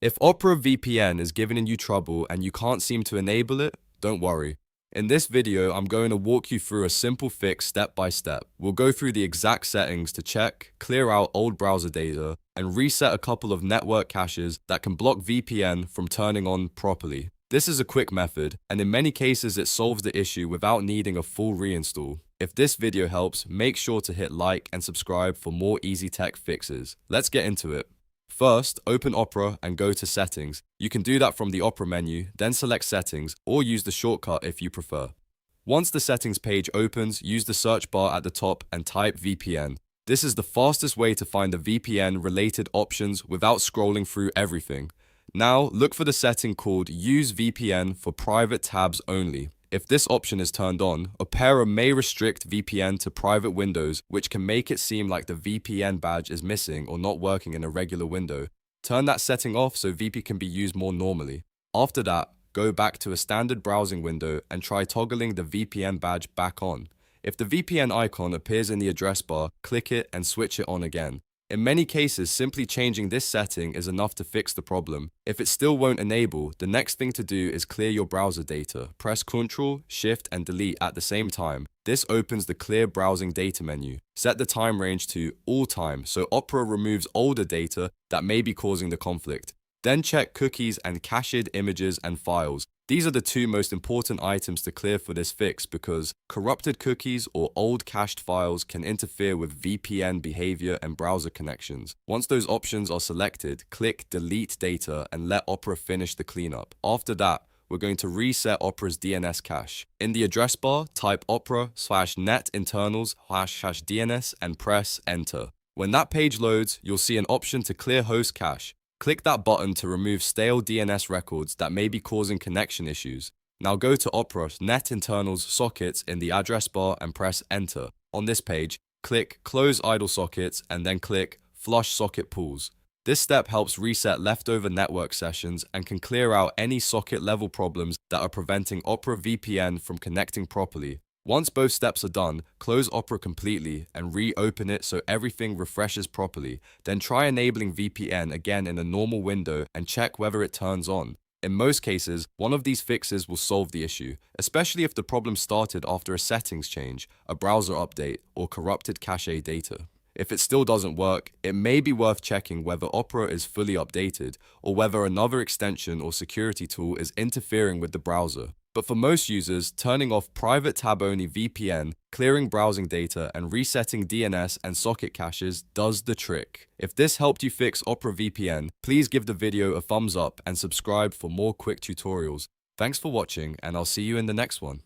If Opera VPN is giving you trouble and you can't seem to enable it, don't worry. In this video, I'm going to walk you through a simple fix step by step. We'll go through the exact settings to check, clear out old browser data, and reset a couple of network caches that can block VPN from turning on properly. This is a quick method, and in many cases it solves the issue without needing a full reinstall. If this video helps, make sure to hit like and subscribe for more easy tech fixes. Let's get into it. First, open Opera and go to Settings. You can do that from the Opera menu, then select Settings, or use the shortcut if you prefer. Once the Settings page opens, use the search bar at the top and type VPN. This is the fastest way to find the VPN-related options without scrolling through everything. Now, look for the setting called Use VPN for private tabs only. If this option is turned on, Opera may restrict VPN to private windows, which can make it seem like the VPN badge is missing or not working in a regular window. Turn that setting off so VPN can be used more normally. After that, go back to a standard browsing window and try toggling the VPN badge back on. If the VPN icon appears in the address bar, click it and switch it on again. In many cases, simply changing this setting is enough to fix the problem. If it still won't enable, the next thing to do is clear your browser data. Press Ctrl, Shift, and Delete at the same time. This opens the Clear Browsing Data menu. Set the time range to All Time so Opera removes older data that may be causing the conflict. Then check cookies and cached images and files. These are the two most important items to clear for this fix because corrupted cookies or old cached files can interfere with VPN behavior and browser connections. Once those options are selected, click Delete Data and let Opera finish the cleanup. After that, we're going to reset Opera's DNS cache. In the address bar, type opera/netinternals/DNS and press Enter. When that page loads, you'll see an option to clear host cache. Click that button to remove stale DNS records that may be causing connection issues. Now go to Opera's netinternals sockets in the address bar and press Enter. On this page, click Close Idle Sockets and then click Flush Socket Pools. This step helps reset leftover network sessions and can clear out any socket level problems that are preventing Opera VPN from connecting properly. Once both steps are done, close Opera completely and reopen it so everything refreshes properly. Then try enabling VPN again in a normal window and check whether it turns on. In most cases, one of these fixes will solve the issue, especially if the problem started after a settings change, a browser update, or corrupted cache data. If it still doesn't work, it may be worth checking whether Opera is fully updated or whether another extension or security tool is interfering with the browser. But for most users, turning off private tab-only VPN, clearing browsing data, and resetting DNS and socket caches does the trick. If this helped you fix Opera VPN, please give the video a thumbs up and subscribe for more quick tutorials. Thanks for watching, and I'll see you in the next one.